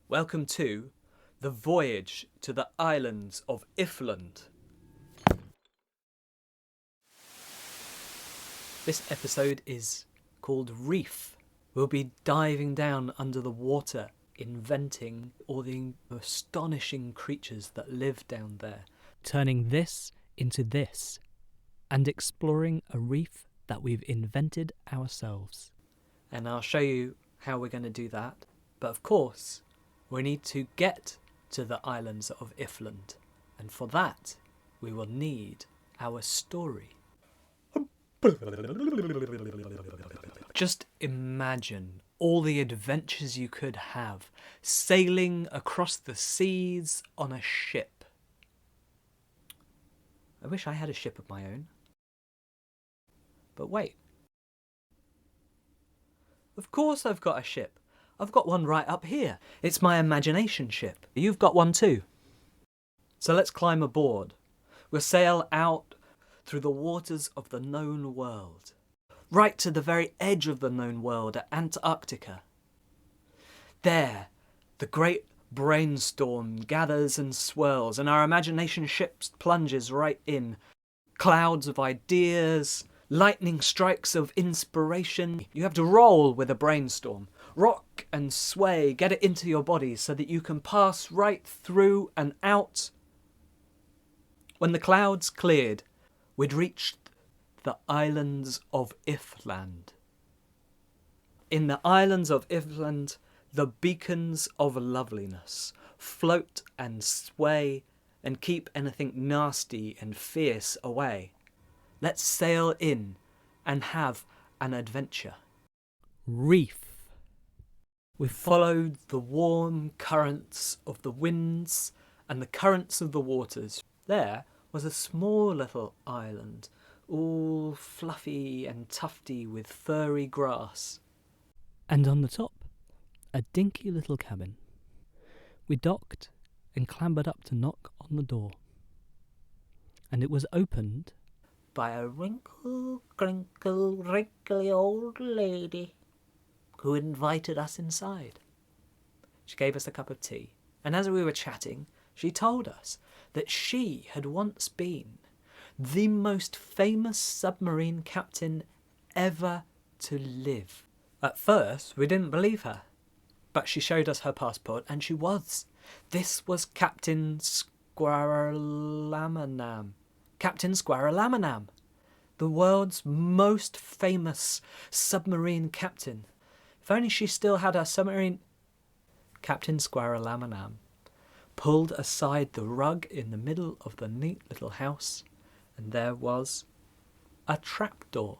Welcome to the voyage to the islands of Ifland. This episode is called Reef. We'll be diving down under the water, inventing all the astonishing creatures that live down there, turning this into this, and exploring a reef that we've invented ourselves. And I'll show you how we're going to do that. But of course, we need to get to the islands of Ifland, and for that, we will need our story. Just imagine all the adventures you could have, sailing across the seas on a ship. I wish I had a ship of my own. But wait. Of course I've got a ship. I've got one right up here. It's my imagination ship. You've got one too. So let's climb aboard. We'll sail out through the waters of the known world, right to the very edge of the known world at Antarctica. There, the great brainstorm gathers and swirls, and our imagination ship plunges right in. Clouds of ideas, lightning strikes of inspiration. You have to roll with a brainstorm. Rock and sway, get it into your body so that you can pass right through and out. When the clouds cleared, we'd reached the islands of Ifland. In the islands of Ifland, the beacons of loveliness float and sway and keep anything nasty and fierce away. Let's sail in and have an adventure. Reef. We followed the warm currents of the winds and the currents of the waters. There was a small little island, all fluffy and tufty with furry grass. And on the top, a dinky little cabin. We docked and clambered up to knock on the door. And it was opened by a wrinkle, crinkle, wrinkly old lady who invited us inside. She gave us a cup of tea, and as we were chatting, she told us that she had once been the most famous submarine captain ever to live. At first, we didn't believe her, but she showed us her passport, and she was. This was Captain Squaralamanam. Captain Squaralamanam, the world's most famous submarine captain. If only she still had her submarine. Captain Squaralamanam pulled aside the rug in the middle of the neat little house, and there was a trapdoor.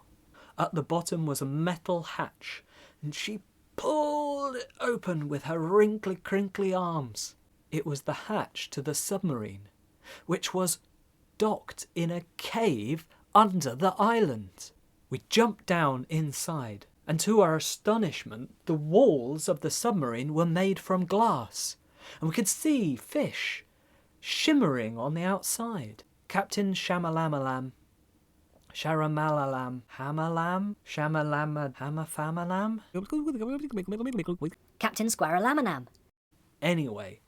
At the bottom was a metal hatch, and she pulled it open with her wrinkly, crinkly arms. It was the hatch to the submarine, which was docked in a cave under the island. We jumped down inside, and to our astonishment, the walls of the submarine were made from glass, and we could see fish shimmering on the outside. Captain Shamalamalam, Sharamalalam, Hamalam, Shamalama, Hamafamalam. Captain Squaralamanam. Anyway,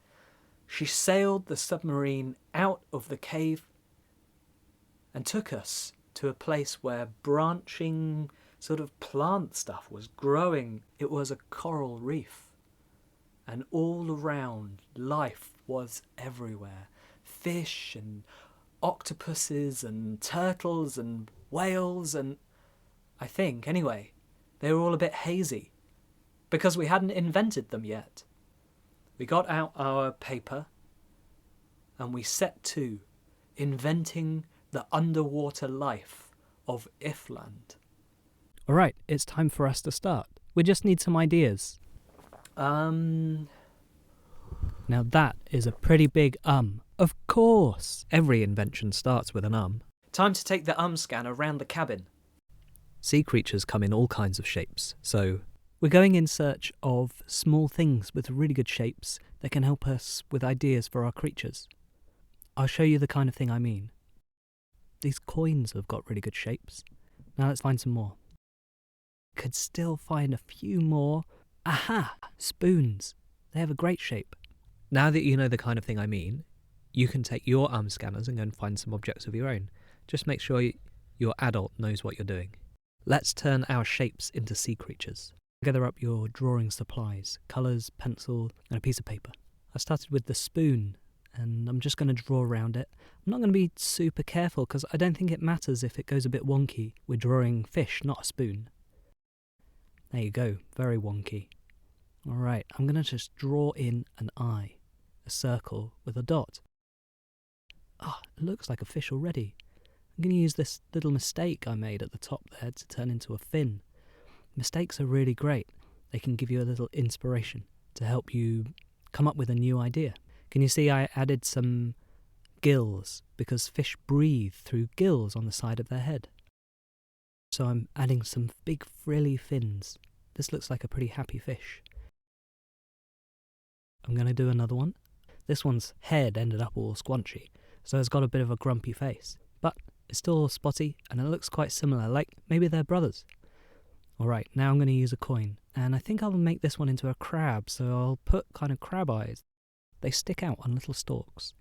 she sailed the submarine out of the cave and took us to a place where branching sort of plant stuff was growing. It was a coral reef, and all around life was everywhere. Fish and octopuses and turtles and whales, and I think, anyway, they were all a bit hazy because we hadn't invented them yet. We got out our paper and we set to inventing the underwater life of Ifland. All right, it's time for us to start. We just need some ideas. Now that is a pretty big Of course, every invention starts with an Time to take the scan around the cabin. Sea creatures come in all kinds of shapes, so we're going in search of small things with really good shapes that can help us with ideas for our creatures. I'll show you the kind of thing I mean. These coins have got really good shapes. Now let's find some more. Could still find a few more. Aha! Spoons. They have a great shape. Now that you know the kind of thing I mean, you can take your scanners and go and find some objects of your own. Just make sure your adult knows what you're doing. Let's turn our shapes into sea creatures. Gather up your drawing supplies, colours, pencil, and a piece of paper. I started with the spoon, and I'm just going to draw around it. I'm not going to be super careful because I don't think it matters if it goes a bit wonky. We're drawing fish, not a spoon. There you go, very wonky. Alright, I'm going to just draw in an eye, a circle with a dot. Ah, it looks like a fish already. I'm going to use this little mistake I made at the top there to turn into a fin. Mistakes are really great. They can give you a little inspiration to help you come up with a new idea. Can you see I added some gills because fish breathe through gills on the side of their head? So I'm adding some big frilly fins. This looks like a pretty happy fish. I'm going to do another one. This one's head ended up all squanchy, so it's got a bit of a grumpy face. But it's still spotty and it looks quite similar, like maybe they're brothers. Alright, now I'm going to use a coin, and I think I'll make this one into a crab, so I'll put kind of crab eyes. They stick out on little stalks.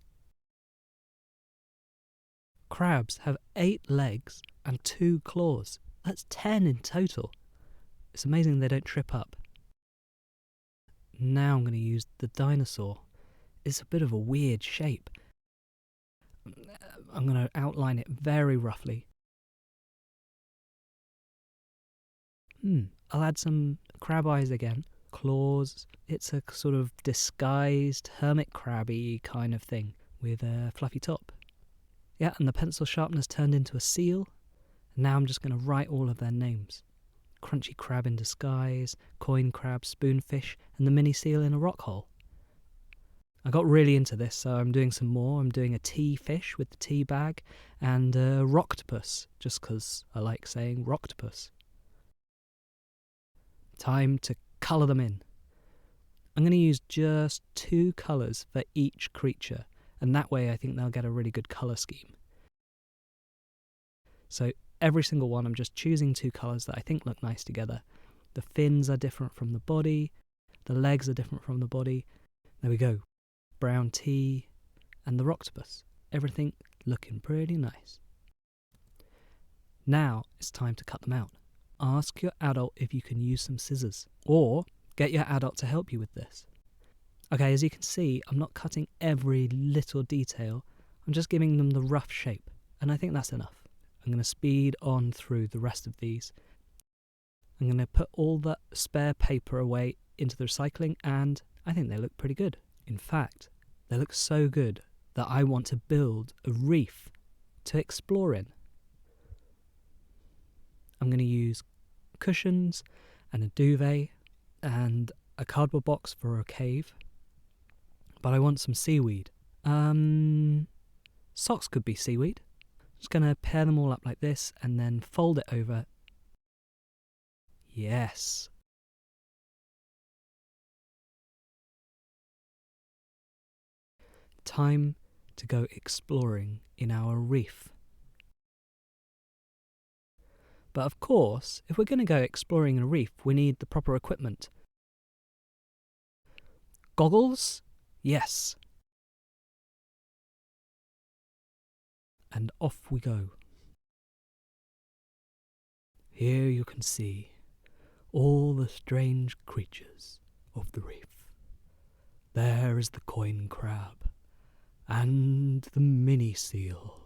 Crabs have 8 legs and 2 claws. That's 10 in total. It's amazing they don't trip up. Now I'm going to use the dinosaur. It's a bit of a weird shape. I'm going to outline it very roughly. I'll add some crab eyes again. Claws. It's a sort of disguised hermit crabby kind of thing with a fluffy top. Yeah, and the pencil sharpener's turned into a seal. Now I'm just going to write all of their names. Crunchy crab in disguise, coin crab, spoonfish, and the mini seal in a rock hole. I got really into this, so I'm doing some more. I'm doing a tea fish with the tea bag and a rocktopus, just because I like saying rocktopus. Time to colour them in. I'm going to use just 2 colours for each creature, and that way I think they'll get a really good colour scheme. So every single one I'm just choosing 2 colours that I think look nice together. The fins are different from the body, the legs are different from the body. There we go. Brown tea and the rocktopus. Everything looking pretty nice. Now it's time to cut them out. Ask your adult if you can use some scissors, or get your adult to help you with this. Okay, as you can see, I'm not cutting every little detail, I'm just giving them the rough shape, and I think that's enough. I'm going to speed on through the rest of these. I'm going to put all the spare paper away into the recycling, and I think they look pretty good. In fact, they look so good that I want to build a reef to explore in. I'm going to use cushions and a duvet and a cardboard box for a cave. But I want some seaweed. Socks could be seaweed. Just going to pair them all up like this and then fold it over. Yes. Time to go exploring in our reef. But of course, if we're going to go exploring in a reef, we need the proper equipment. Goggles? Yes. And off we go. Here you can see all the strange creatures of the reef. There is the coin crab and the mini seal.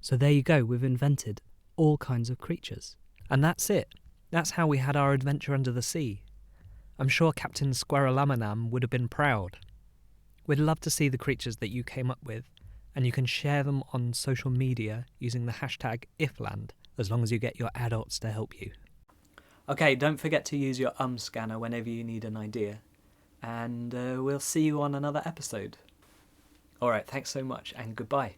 So there you go, we've invented all kinds of creatures. And that's it. That's how we had our adventure under the sea. I'm sure Captain Squarelamanam would have been proud. We'd love to see the creatures that you came up with, and you can share them on social media using the hashtag #IfLand, as long as you get your adults to help you. Okay, don't forget to use your scanner whenever you need an idea, and we'll see you on another episode. Alright, thanks so much, and goodbye.